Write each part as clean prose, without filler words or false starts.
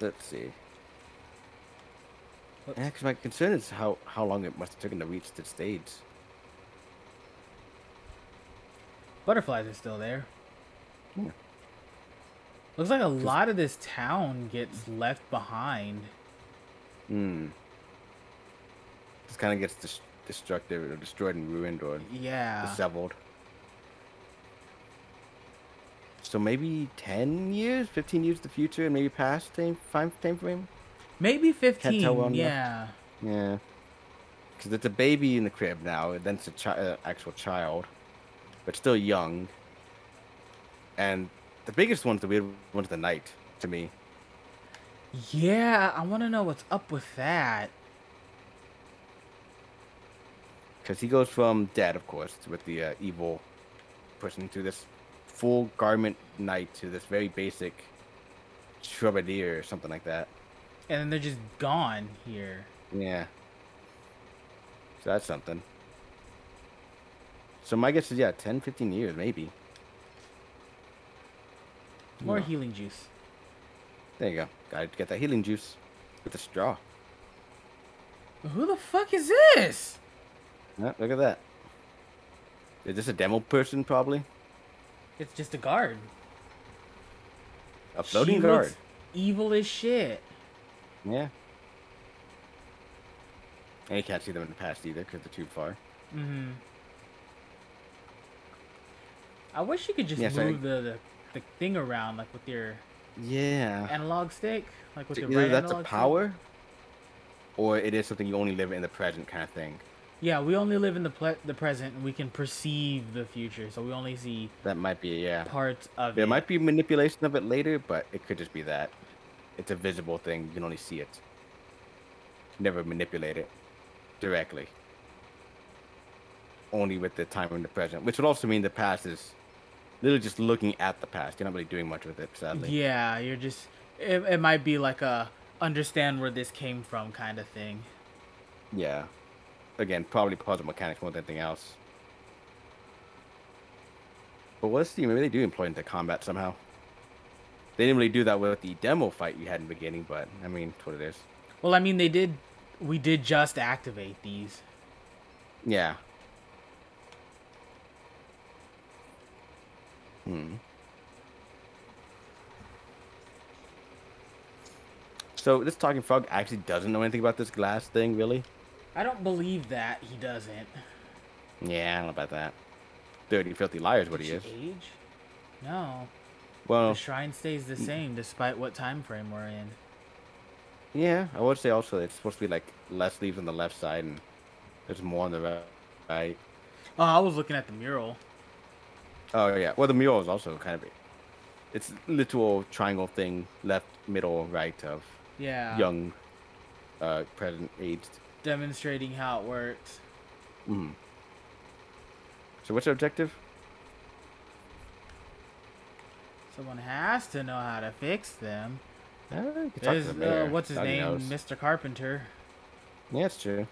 Let's see. Whoops. Yeah, because my concern is how long it must have taken to reach the stage. Butterflies are still there. Yeah. Looks like a Because lot of this town gets left behind. this kind of gets destructive or destroyed and ruined or Yeah. disheveled. So maybe 10 years, 15 years in the future, and maybe past time frame. Maybe Can't tell 15, well enough. yeah. Yeah, because it's a baby in the crib now, and then it's a actual child, but still young. And the biggest one's the weird one's the night to me, Yeah, I want to know what's up with that. because he goes from dead, of course, with the evil person to this full garment knight to this very basic troubadour or something like that. And then they're just gone here. Yeah, so that's something. So my guess is, yeah, 10, 15 years, maybe. More Yeah. healing juice. There you go. Gotta get that healing juice with the straw. Who the fuck is this? Yeah, look at that. Is this a demo person, probably? It's just a guard. A She floating guard. looks evil as shit. Yeah. And you can't see them in the past either, because they're too far. Mm-hmm. I wish you could just Yeah, so move the thing around, like with your yeah. analog stick, like with So your either right that's a analog stick. power, or it is something you only live in the present kind of thing. Yeah, we only live in the present, and we can perceive the future, so we only see That might be, yeah. parts of There it. might be manipulation of it later, but it could just be that. It's a visible thing. You can only see it. Never manipulate it directly. Only with the time in the present, which would also mean the past is literally just looking at the past. You're not really doing much with it, sadly. Yeah, you're just. It might be like a understand where this came from kind of thing. Yeah. Again, probably puzzle mechanics more than anything else. But let's see, maybe they do employ into combat somehow. They didn't really do that with the demo fight you had in the beginning, but I mean, it's what it is. Well, I mean, they did. We did just activate these. Yeah. So this talking frog actually doesn't know anything about this glass thing, really? I don't believe that he doesn't. Yeah, I don't know about that. Dirty, filthy liar is what Did he she is. age? No. The Well, shrine stays the same despite what time frame we're in. yeah, I would say also it's supposed to be like less leaves on the left side and there's more on the right. Oh, I was looking at the mural. Oh yeah, well the mural is also kind of it's literal triangle thing, left, middle, right of Yeah. young, present, aged. Demonstrating how it works. So what's your objective? Someone has to know how to fix them. You can talk to There's, the mayor. what's his God name? knows. Mr. Carpenter. Yeah, it's true.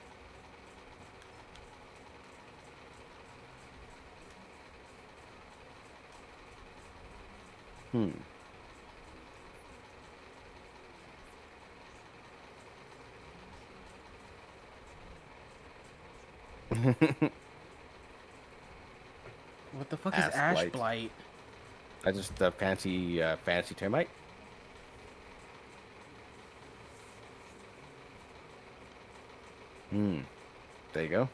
What the fuck is Ash Ash blight. Blight? I just fancy termite. There you go.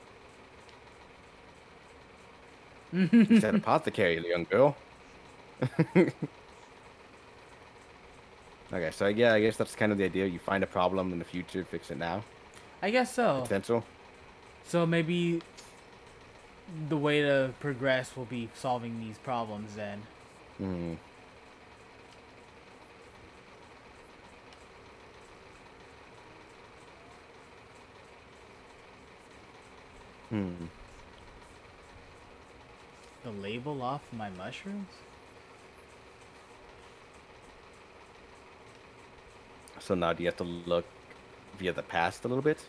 It's an apothecary, young girl. Okay, so yeah, I guess that's kind of the idea. You find a problem in the future, fix it now. I guess so. Potential. So maybe the way to progress will be solving these problems then. The label off my mushrooms? So now do you have to look via the past a little bit?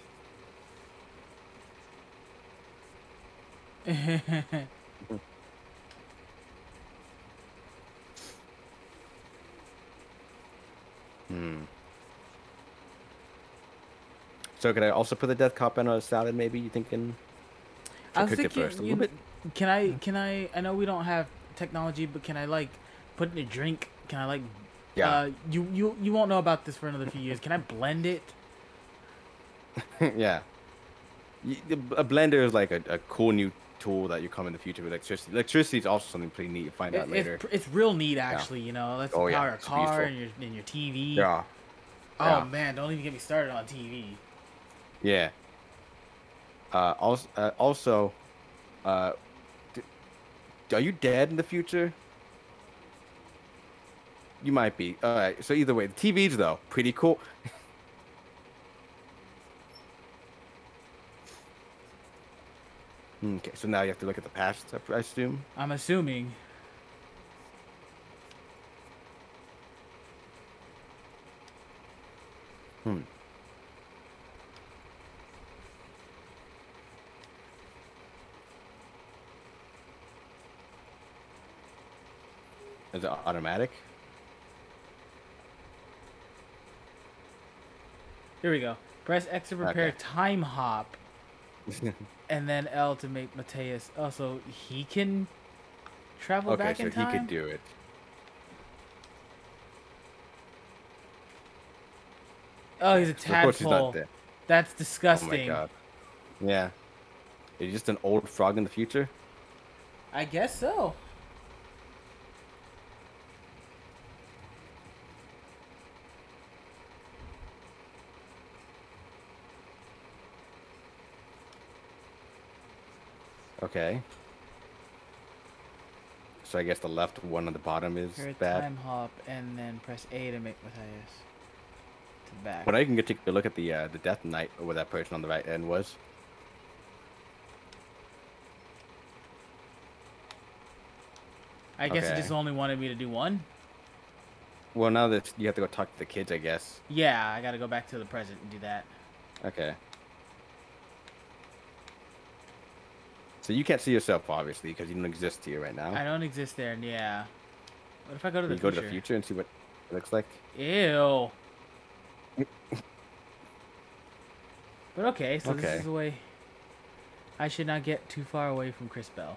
So could I also put the death cop in a salad? Maybe you thinking? I Should I was cook it thinking, first? A little bit. I know we don't have technology, but can I like put in a drink? Can I like, Yeah. you won't know about this for another few years. Can I blend it? Yeah. A blender is like a cool new tool that you come in the future with electricity. Electricity is also something pretty neat. You find out later. It's real neat Yeah. actually. You know, let's Oh yeah. power a It's car useful. and your TV. Yeah. Oh Yeah. man, don't even get me started on TV. Yeah. Also, uh, d are you dead in the future? You might be. All right. So either way, the TVs though, pretty cool. Okay. So now you have to look at the past, I assume. I'm assuming. Hmm. Is it automatic? Here we go. Press X to prepare Okay. time hop, and then L to make Mateus. Oh, so he can travel Okay, back so in he could time? do it. Oh, he's a So of course he's not tadpole. dead. That's Oh my disgusting. god. Yeah. Is he just an old frog in the future? I guess so. Okay. So I guess the left one on the bottom is Here, bad. time hop, and then press A to make Mateus. To back. But I can get take a look at the Death Knight or where that person on the right end was. I guess it Okay. just only wanted me to do one. Well, now that you have to go talk to the kids, I guess. Yeah, I gotta go back to the present and do that. Okay. So you can't see yourself, obviously, because you don't exist here right now. I don't exist there, yeah. What if I go to the You future? go to the future and see what it looks like. Ew. But okay, so this Okay. is the way. I should not get too far away from Chris Bell.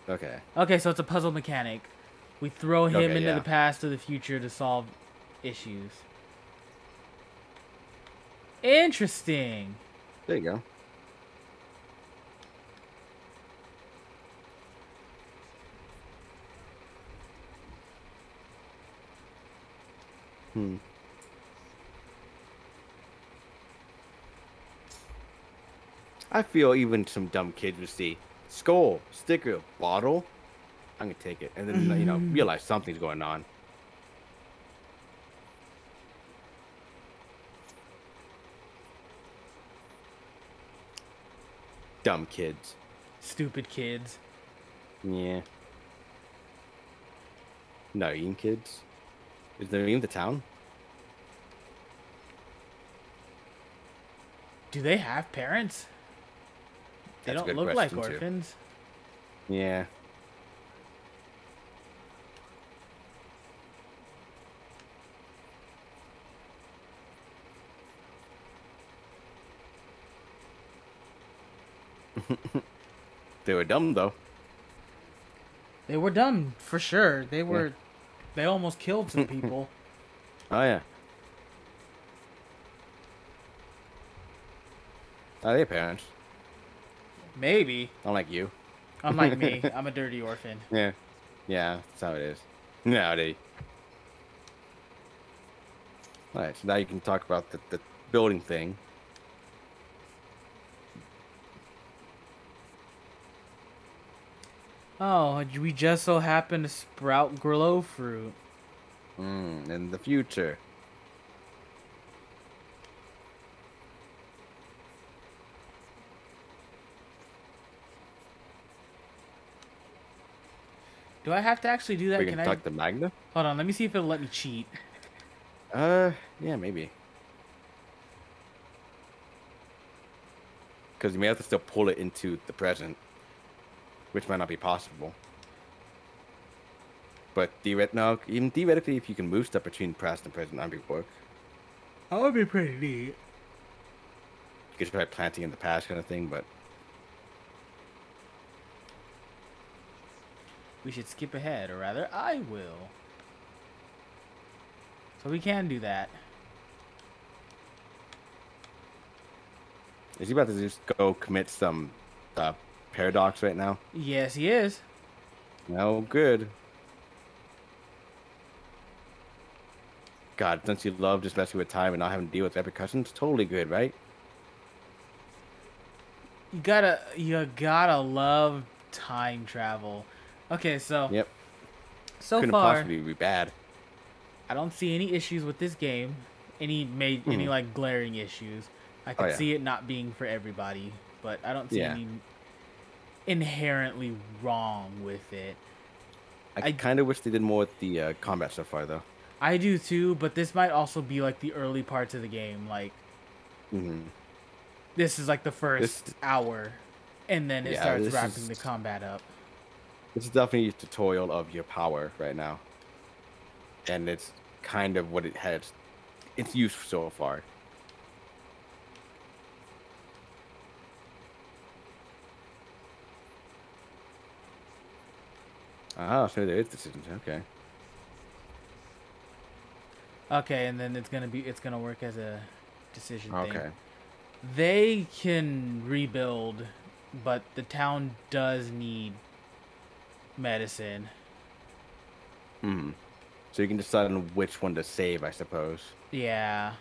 Okay. Okay, so it's a puzzle mechanic. We throw him Okay, into yeah. the past or the future to solve issues. Interesting. There you go. Hmm. I feel even some dumb kids would see skull, sticker, bottle. I'm gonna take it, and then realize something's going on. Dumb kids. Stupid kids. Yeah. Naeem kids. Is Naeem the town? Do they have parents? They That's a don't good look like question, too. orphans. Yeah. They were dumb though. They were dumb, for sure. They were... They almost killed some people. Oh yeah. Are they parents? Maybe. Unlike you. Unlike me. I'm a dirty orphan. Yeah. Yeah, that's how it is. Nowadays. Alright, so now you can talk about the building thing. Oh, we just so happen to sprout glow fruit. In the future. Do I have to actually do that? We Can can I... talk to Magna? Hold on, let me see if it'll let me cheat. Yeah, maybe. Because you may have to still pull it into the present, which might not be possible. But even theoretically, if you can move stuff between past and present, that'd be work. That would be pretty neat. You could try planting in the past kind of thing, but We should skip ahead, or rather, I will. So we can do that. is he about to just go commit some paradox right now? Yes, he is. No good. God, don't you love just messing with time and not having to deal with repercussions? Totally good, right? You gotta love time travel. Okay, so Yep. so Couldn't far, possibly be bad. I don't see any issues with this game. Any Mhm. like glaring issues. I Oh could yeah. see it not being for everybody, but I don't see Yeah. any inherently wrong with it. I I kind of wish they did more with the combat so far, though. I do too, but this might also be like the early parts of the game. Like Hmm. this is like the This, first hour, and then it yeah, starts wrapping the combat up. this is definitely a tutorial of your power right now, and it's kind of what it has. It's used so far. Ah, so there is decisions. Okay. Okay, and then it's gonna work as a decision thing. Okay. They can rebuild, but the town does need medicine. Hmm. So you can decide on which one to save, I suppose. Yeah.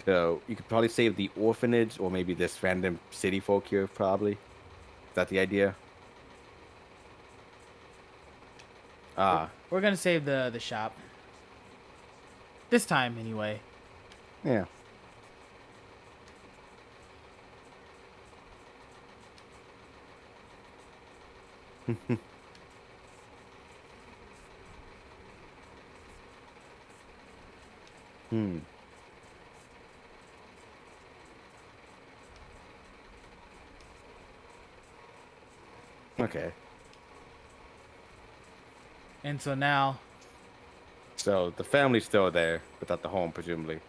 So you could probably save the orphanage or maybe this random city folk here, probably. Is that the idea? We're, Ah, we're gonna save the shop. This time, anyway. yeah. Hmm. Okay. And so now, So the family's still there without the home, presumably.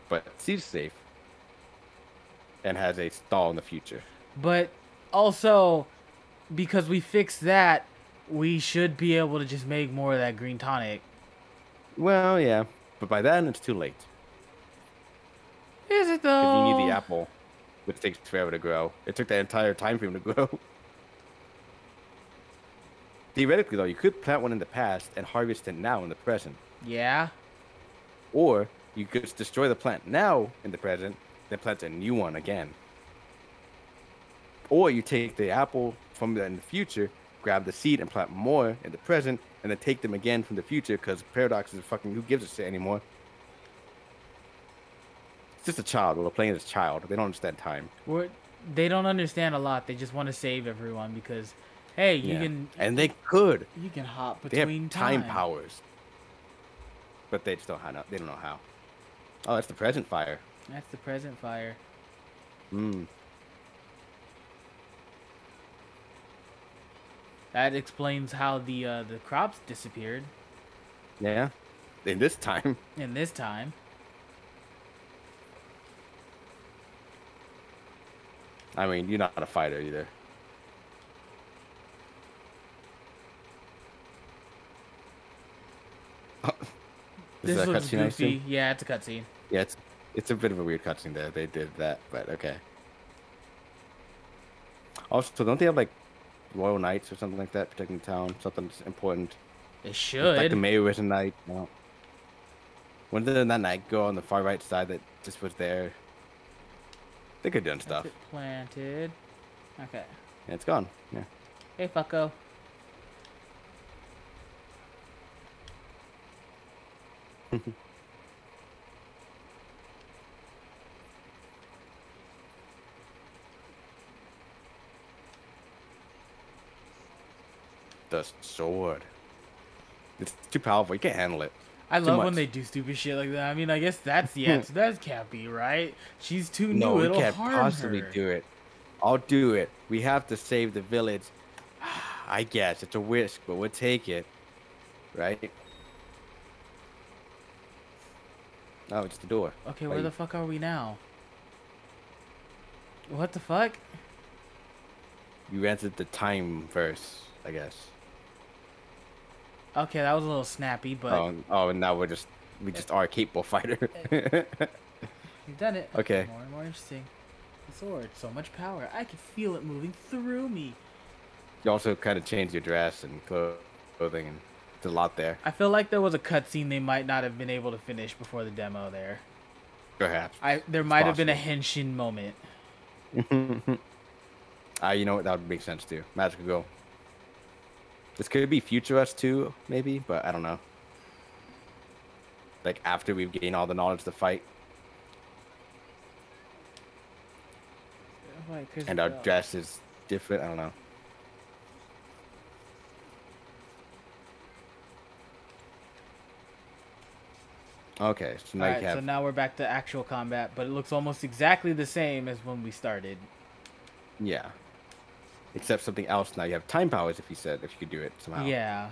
But she's safe and has a stall in the future. but also because we fixed that, we should be able to just make more of that green tonic. Well, yeah. But by then, it's too late. Is it Because you need the though? apple, which takes forever to grow. It took the entire time frame to grow. Theoretically, though, you could plant one in the past and harvest it now in the present. Yeah. Or you could just destroy the plant now in the present, then plant a new one again. Or you take the apple from in the future, grab the seed and plant more in the present, and then take them again from the future because Paradox is fucking who gives a shit anymore. It's just a child. We're playing as a child. They don't understand time. They don't understand a lot. They just want to save everyone because, hey, Yeah. And they could. you can hop They have between time powers. But they just don't know. They don't know how. Oh, that's the present fire. That's the present fire. Hmm. That explains how the crops disappeared Yeah. In this time. in this time. I mean, you're not a fighter either. This is This a looks cutscene, I goofy. assume? Yeah, it's a cutscene. Yeah, it's a bit of a weird cutscene there. They did that, but okay. Also, don't they have like royal knights or something like that protecting the town? Something important. It It's like the should. mayor was a knight. No. When did that knight go on the far right side that just was there? They could have done That's stuff. it planted. Okay. Yeah, it's gone. Yeah. Hey, fucko. The sword. It's too powerful. You can't handle it. I Too love when much. they do stupid shit like that. I mean, I guess that's the answer. That can't be right. She's too No, new. we It'll can't harm possibly her. do it. I'll do it. We have to save the village. I guess it's a risk, but we'll take it. Right? Oh, it's the door. Okay, where Wait, the fuck are we now? What the fuck? you answered the time verse, I guess. Okay, that was a little snappy, but Oh, now we just are a capable fighter. you've done it. Okay. More and more interesting. The sword, so much power. I can feel it moving through me. You also kind of changed your dress and clothing, and it's a lot there. I feel like there was a cutscene they might not have been able to finish before the demo there. Perhaps. There It's might have been a possible. henshin moment. You know what? That would make sense too. Magical Go. This could be future us too, maybe, but I don't know. Like after we've gained all the knowledge to fight, and our dress is different. I don't know. Okay, so now you Alright, have so now we're back to actual combat, but it looks almost exactly the same as when we started. yeah. Except something else now. You have time powers if you could do it somehow. Yeah.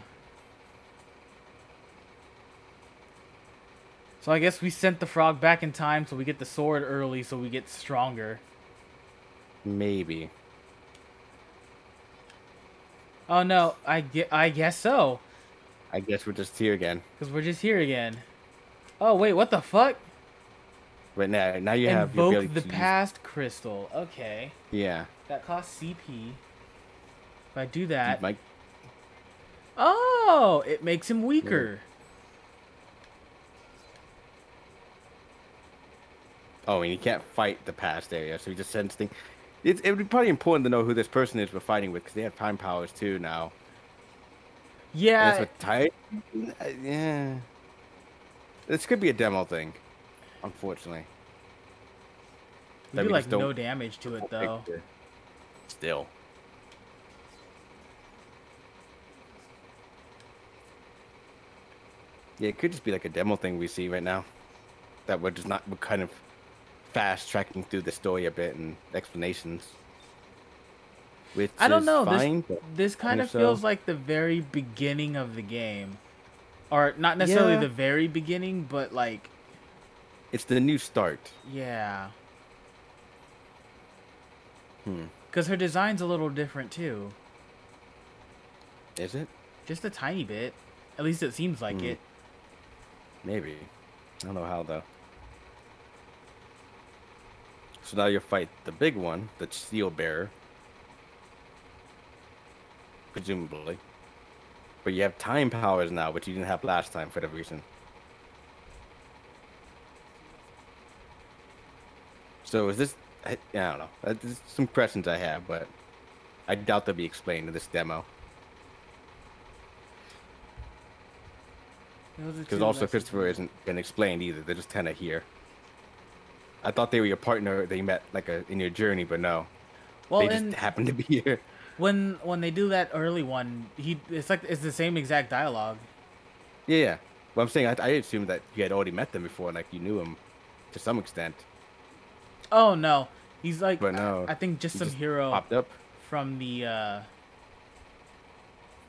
So I guess we sent the frog back in time so we get the sword early so we get stronger. Maybe. Oh no, I guess so. I guess we're just here again. Because we're just here again. Oh wait, what the fuck? But now you have your ability Invoke the to use- past crystal. Okay. Yeah. That costs CP. If I do that... Like, Oh! It makes him weaker. oh, and you can't fight the past area, so you just sends things. It would be probably important to know who this person is we're fighting with, because they have time powers too now. And Yeah. it's with time. Yeah. This could be a demo thing, unfortunately. We that do we like just don't no damage to it though. picture. Still. Yeah, it could just be like a demo thing we see right now. That we're kind of fast tracking through the story a bit and explanations. Which I don't is know. fine, but This kind of so. feels like the very beginning of the game. Or not necessarily Yeah. the very beginning, but like, It's the new start. yeah. Hmm. Because her design's a little different too. Is it? Just a tiny bit. At least it seems like it. Maybe. I don't know how though. So now you fight the big one, the steel bearer. Presumably. But you have time powers now, which you didn't have last time for whatever reason. So is this... I don't know. There's some questions I have, but I doubt they'll be explained in this demo. Because also Christopher isn't been explained either. They're just kind of here. I thought they were your partner that you met like in your journey, but no. Well, They just happened to be here. when they do that early one, it's the same exact dialogue. Yeah. Well, I'm saying I assumed that you had already met them before, and like you knew him to some extent. Oh no, he's like, But no, I think just he some just hero popped up. from the.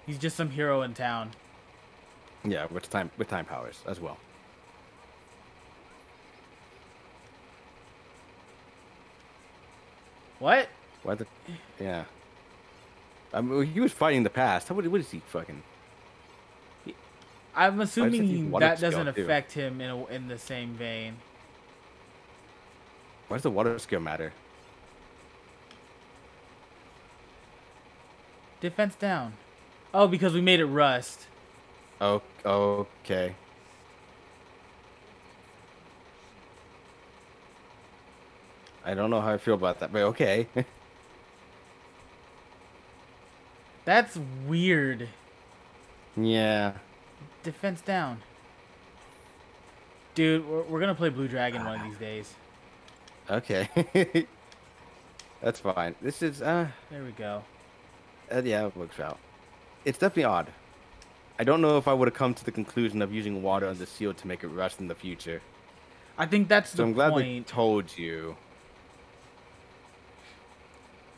He's just some hero in town. Yeah, with time powers as well. What? What the? Yeah. I mean, he was fighting the past. What is he fucking? I'm he's assuming water that skill, doesn't too. affect him in the same vein. Why does the water skill matter? Defense down. Oh, because we made it rust. Oh, okay. I don't know how I feel about that, but okay. That's weird. Yeah. Defense down. Dude, we're gonna play Blue Dragon one of these days. Okay. That's fine. This is There we go. yeah, it works out. It's definitely odd. I don't know if I would have come to the conclusion of using water on the seal to make it rust in the future. I think that's So the I'm glad they point. told you.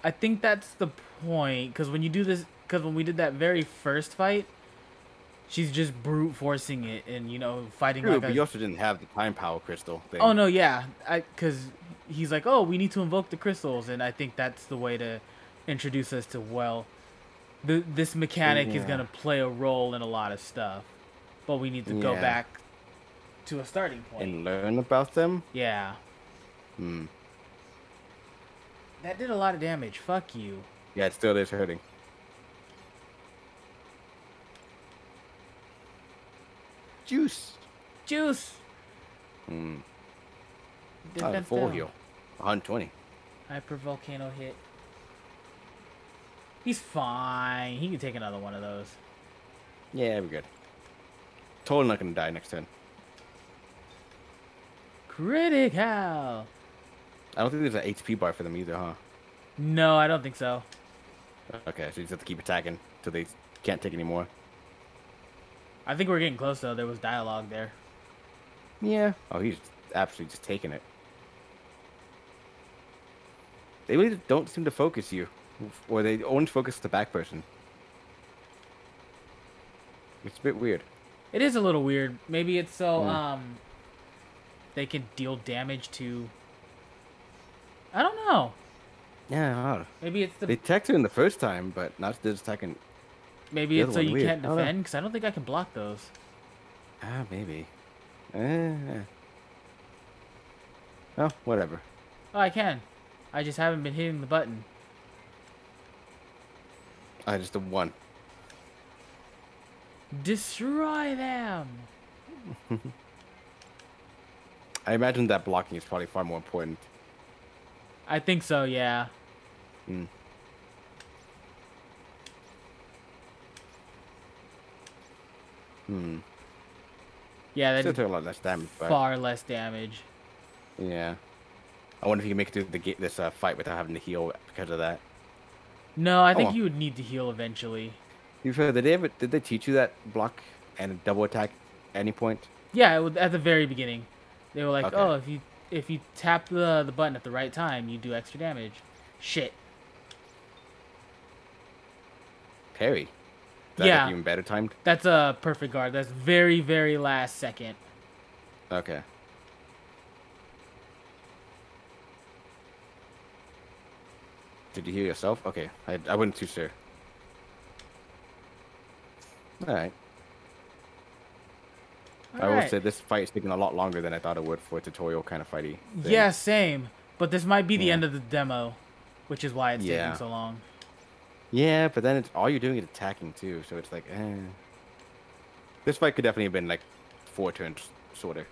I think that's the point, because when you do this, because when we did that very first fight, She's just brute forcing it and, you know, fighting True, like but a... you also didn't have the time power crystal Oh, thing. no, yeah. Because he's like, oh, we need to invoke the crystals. And I think that's the way to introduce us to, well, this mechanic is going Yeah. to play a role in a lot of stuff. But we need to go Yeah. back to a starting point. And learn about them? Yeah. Hmm. That did a lot of damage. Fuck you. Yeah, it still is hurting. Juice. Juice! Hmm. Oh, Defense full down. heal. 120. Hyper volcano hit. He's fine. He can take another one of those. Yeah, we're good. Totally not gonna die next turn. Critical! I don't think there's an HP bar for them either, huh? No, I don't think so. Okay, so you just have to keep attacking till they can't take any more. I think we're getting close, though. There was dialogue there. Yeah. Oh, he's absolutely just taking it. They really don't seem to focus you. Or they only focus the back person. It's a bit weird. It is a little weird. Maybe it's so, Yeah. they can deal damage to... I don't know. Yeah, I don't know. Maybe it's the... They attacked her in the first time, but now they're just attacking. Maybe the it's other so one you weird. can't I don't know. defend, because I don't think I can block those. Ah, maybe. Oh, whatever. Oh, I can. I just haven't been hitting the button. I just a one. Destroy them! I imagine that blocking is probably far more important. I think so, yeah. Hmm. Hmm. Yeah, that Still did took a lot less damage, but far less damage. yeah. I wonder if you can make it through this fight without having to heal because of that. No, I think well. you would need to heal eventually. You've heard, did they teach you that block and double attack at any point? Yeah, at the very beginning. They were like, Okay. oh, if you tap the button at the right time, you do extra damage. Shit. Parry. Is that Yeah. like even better timed? That's a perfect guard. That's very, very last second. Okay. Did you heal yourself? Okay. I wasn't too sure. Alright. I will Alright. say this fight is taking a lot longer than I thought it would for a tutorial kind of fighty thing. Yeah, same. But this might be the Yeah. end of the demo, which is why it's Yeah. taking so long. Yeah, but then it's all you're doing is attacking too, so it's like, This fight could definitely have been like 4 turns shorter.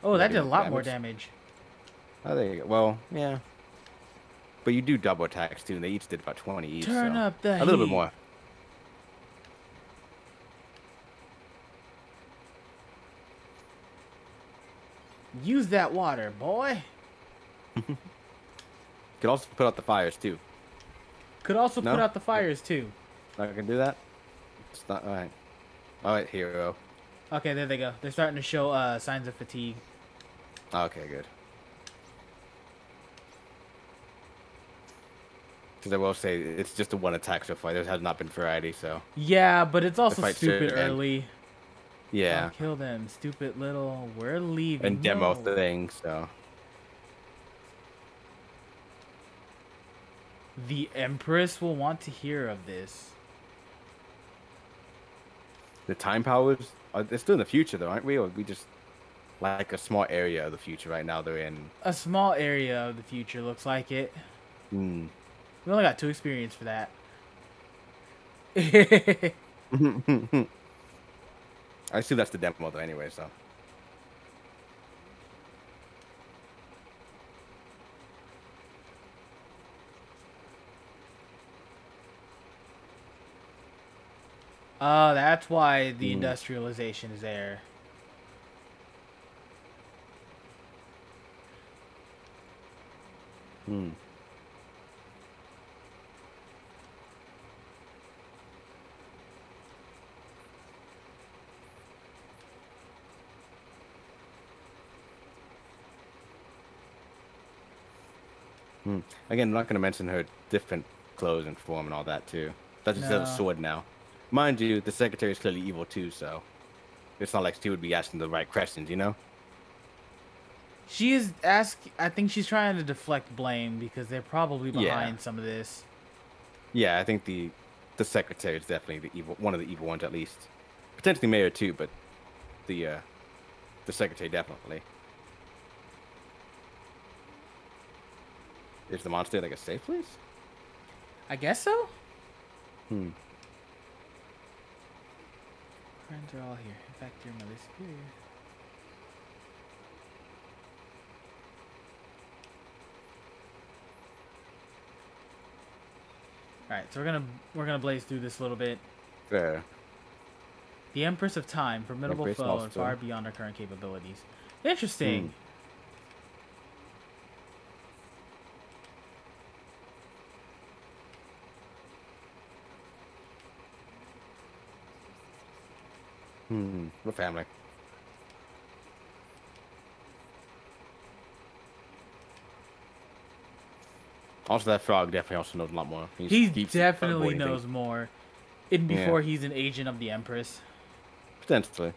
Oh, that did a Maybe lot more damage. Oh, there you go. Well, yeah. But you do double attacks too, and they each did about 20 each. Turn so up the a little bit heat. more. Use that water, boy. Could also put out the fires too. Could also No? put out the fires, too. Not gonna do that. It's not alright. Alright, hero. Okay, there they go. They're starting to show signs of fatigue. Okay, good. Because I will say it's just a one attack so far. There has not been variety, so Yeah, but it's also fight stupid should end. early. yeah. Oh, kill them, stupid little. We're leaving. And demo No. thing, so The Empress will want to hear of this. the time powers they're still in the future though, aren't we? Or we just like a small area of the future right now they're in. A small area of the future looks like it. Hmm. We only got 2 experience for that. I assume that's the demo though anyway, so. Oh, that's why the Hmm. industrialization is there. Hmm. Hmm. Again, I'm not going to mention her different clothes and form and all that too. That's just a No. sword now. Mind you, the secretary is clearly evil too, so it's not like she would be asking the right questions, you know? She is I think she's trying to deflect blame because they're probably Yeah. behind some of this. Yeah, I think the secretary is definitely one of the evil ones at least. Potentially mayor too, but the uh the secretary definitely. Is the monster like a safe place? I guess so. Hmm. Friends are all here. In fact, your mother's superior. All right, so we're gonna blaze through this a little bit. Fair. The Empress of Time, formidable Empress foe and monster. far beyond our current capabilities. Interesting. What family? Also, that frog definitely also knows a lot more. He keeps definitely avoiding knows things. more. Even before he's an agent of the Empress. Potentially.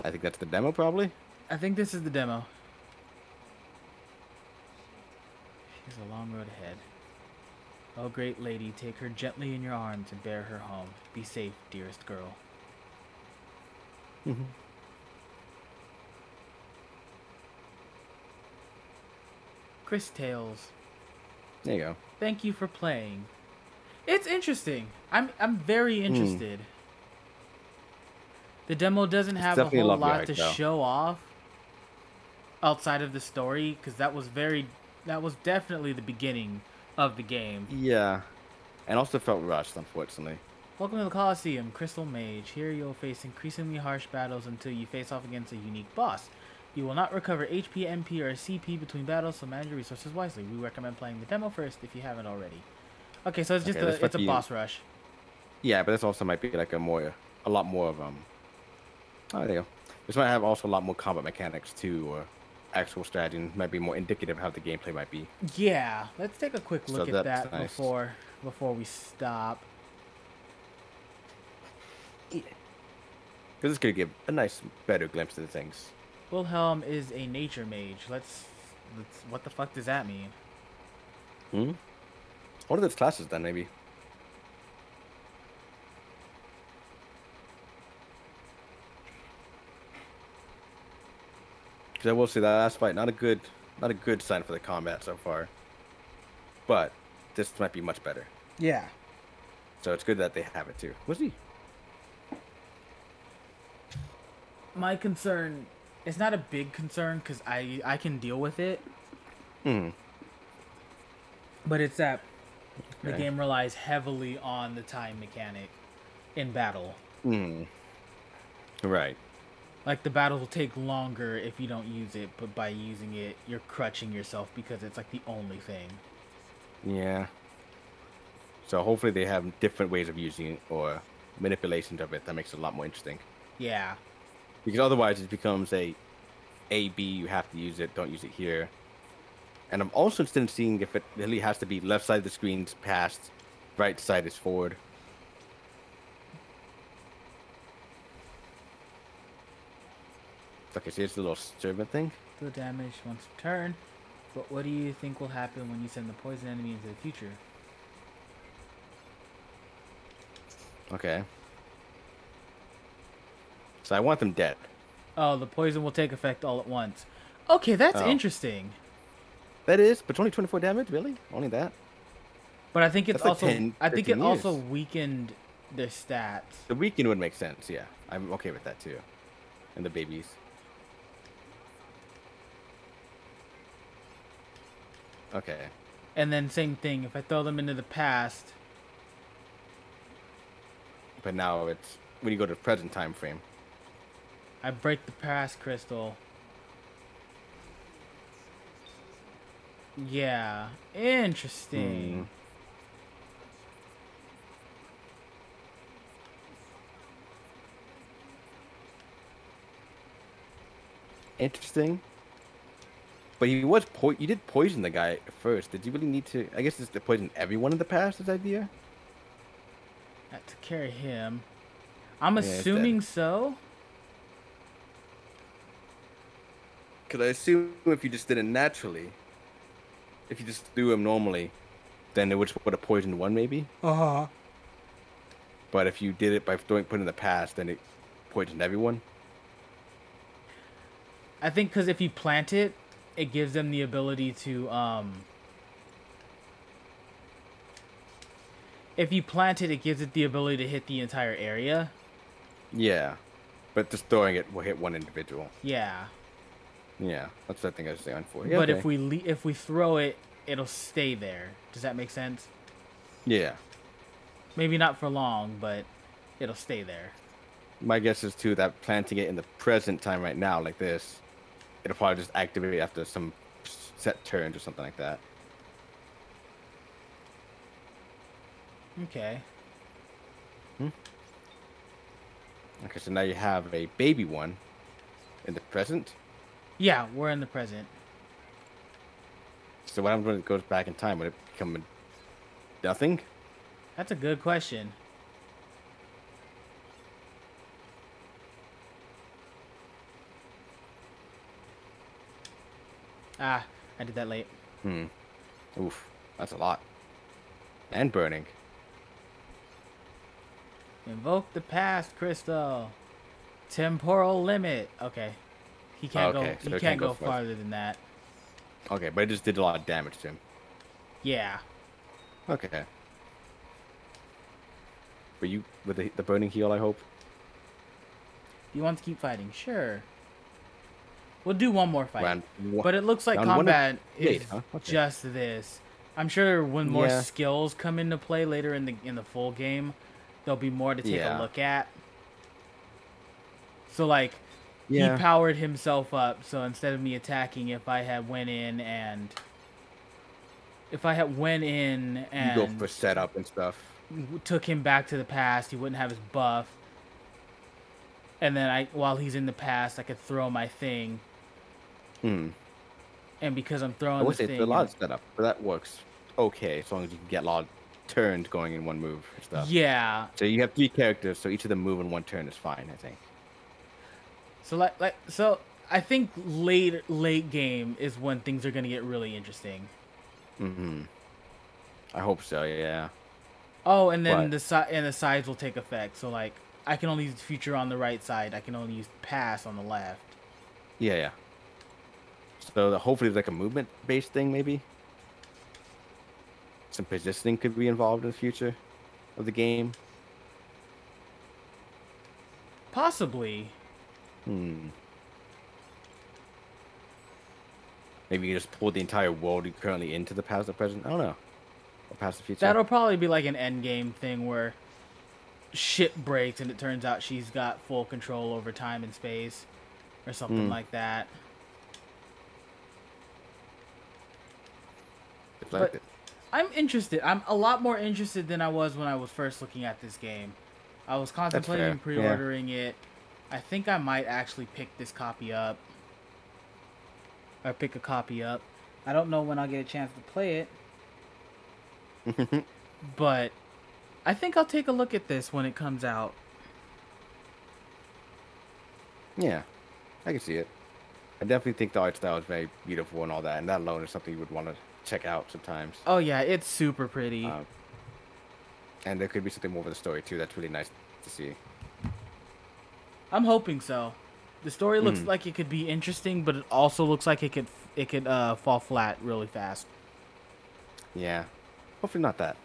I think that's the demo, probably. I think this is the demo. She has a long road ahead. Oh, great lady, take her gently in your arms and bear her home. Be safe, dearest girl. CrisTales. There you go. Thank you for playing. It's interesting. I'm very interested. The demo doesn't have a whole lot to show off outside of the story, because that was definitely the beginning of the game. Yeah. And also felt rushed, unfortunately. Welcome to the Coliseum, Crystal Mage. Here you'll face increasingly harsh battles until you face off against a unique boss. You will not recover HP, MP, or CP between battles, so manage your resources wisely. We recommend playing the demo first if you haven't already. Okay, so it's just it's a boss rush. Yeah, but this also might be like a lot more of Oh, there you go. This might have also a lot more combat mechanics too, or actual strategy, and might be more indicative of how the gameplay might be. Yeah, let's take a quick look at that nice. before we stop. Because this could give a nice, better glimpse of the things. Wilhelm is a nature mage. Let's what the fuck does that mean? What are its classes then, maybe? Because I will say that last fight, not a good sign for the combat so far. But this might be much better. Yeah. So it's good that they have it too. What's he? My concern, it's not a big concern because I can deal with it. But it's that the game relies heavily on the time mechanic in battle. Right. Like, the battle will take longer if you don't use it, but by using it, you're crutching yourself because it's like the only thing. Yeah. So hopefully they have different ways of using it or manipulations of it that makes it a lot more interesting. Yeah. Because otherwise it becomes A, B, you have to use it, don't use it here. And I'm also interested in seeing if it really has to be left side of the screen's past, right side is forward. Okay, so here's the little servant thing. The damage once per turn. But what do you think will happen when you send the poison enemy into the future? Okay. So I want them dead. Oh, the poison will take effect all at once. Okay, that's interesting. That is, but 24 damage, really? Only that? But I think it's That's also like 10, I think it 15 also years. weakened their stats. The weekend would make sense, yeah. I'm okay with that too. And the babies. Okay. And then same thing, if I throw them into the past. But now it's when you go to the present time frame. I break the past crystal. Yeah, interesting. Interesting. But you did poison the guy first. Did you really need to? I guess it's to poison everyone in the past. This idea. To carry him. I'm Yeah, it's assuming dead. so. Because I assume if you just did it naturally, if you just threw him normally, then it would have poisoned one maybe. Uh-huh. But if you did it by putting in the past, then it poisoned everyone. I think because if you plant it, it gives them the ability to if you plant it, it gives it the ability to hit the entire area. Yeah, but just throwing it will hit one individual. Yeah. Yeah, that's what I think I was saying for. Yeah, But okay. if we throw it, it'll stay there. Does that make sense? Yeah. Maybe not for long, but it'll stay there. My guess is too that planting it in the present time right now, like this, it'll probably just activate after some set turns or something like that. Okay. Okay, so now you have a baby one in the present. Yeah, we're in the present. So what happens when it goes back in time? Would it become nothing? That's a good question. Ah, I did that late. Oof, that's a lot. And burning. Invoke the past, Crystal. Temporal limit. Okay. He can't Okay, go. so He can't go farther than that. Okay, but it just did a lot of damage to him. Yeah. Okay. But you with the burning heal, I hope. You want to keep fighting? Sure. We'll do one more fight. Round But it looks like round one combat of is 8, huh? Okay. just this. I'm sure when more Yeah. skills come into play later in the full game, there'll be more to take a Yeah. look at. So like Yeah. he powered himself up, so instead of me attacking, if I had went in and You go for setup and stuff. took him back to the past, he wouldn't have his buff. And then while he's in the past, I could throw my thing. And because I'm I throwing would the say thing, it's a lot of setup, but that works okay as long as you can get a lot of turns going in one move and stuff. yeah. So you have 3 characters, so each of them move in one turn is fine, I think. So I think late game is when things are gonna get really interesting. I hope so, yeah. Oh, and then But- the sides will take effect. So like I can only use future on the right side. I can only use past on the left. Yeah. So hopefully there's like a movement-based thing, maybe. Some positioning could be involved in the future of the game. Possibly. Maybe you just pull the entire world you're currently into the past or present. I don't know. Or past the future. That'll probably be like an end game thing where shit breaks and it turns out she's got full control over time and space or something like that. But I'm interested. I'm a lot more interested than I was when I was first looking at this game. I was contemplating fair, yeah. pre-ordering it. I think I might actually pick this copy up. Or pick a copy up. I don't know when I'll get a chance to play it. But I think I'll take a look at this when it comes out. yeah, I can see it. I definitely think the art style is very beautiful and all that, and that alone is something you would want to check out sometimes. Oh yeah, it's super pretty. And there could be something more with the story too. That's really nice to see. I'm hoping so. The story looks like it could be interesting, but it also looks like it could fall flat really fast. Yeah, hopefully not that.